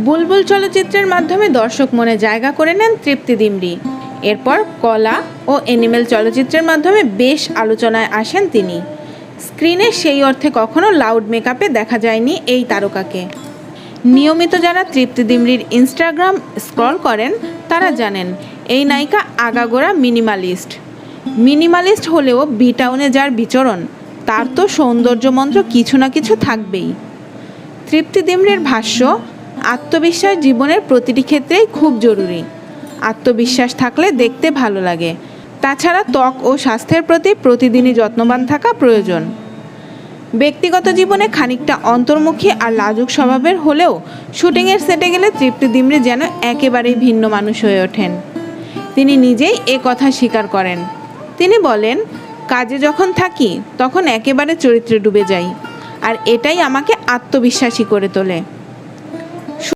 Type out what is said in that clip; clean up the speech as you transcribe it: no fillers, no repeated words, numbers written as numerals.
বুলবুল চলচ্চিত্রের মাধ্যমে দর্শক মনে জায়গা করে নেন তৃপ্তি ডিমরি। এরপর কলা ও অ্যানিমেল চলচ্চিত্রের মাধ্যমে বেশ আলোচনায় আসেন তিনি। স্ক্রিনে সেই অর্থে কখনো লাউড মেকআপে দেখা যায়নি এই তারকাকে। নিয়মিত যারা তৃপ্তি ডিমরির ইনস্টাগ্রাম স্ক্রল করেন তারা জানেন এই নায়িকা আগাগোড়া মিনিমালিস্ট হলেও বি টাউনে যার বিচরণ তার তো সৌন্দর্য মন্ত্র কিছু না কিছু থাকবেই। তৃপ্তি ডিমরির ভাষ্য, আত্মবিশ্বাস জীবনের প্রতিটি ক্ষেত্রেই খুব জরুরি। আত্মবিশ্বাস থাকলে দেখতে ভালো লাগে। তাছাড়া ত্বক ও স্বাস্থ্যের প্রতি প্রতিদিনই যত্নবান থাকা প্রয়োজন। ব্যক্তিগত জীবনে খানিকটা অন্তর্মুখী আর লাজুক স্বভাবের হলেও শুটিংয়ের সেটে গেলে তৃপ্তি ডিমরি যেন একেবারেই ভিন্ন মানুষ হয়ে ওঠেন। তিনি নিজেই এ কথা স্বীকার করেন। তিনি বলেন, কাজে যখন থাকি তখন একেবারে চরিত্রে ডুবে যাই, আর এটাই আমাকে আত্মবিশ্বাসী করে তোলে।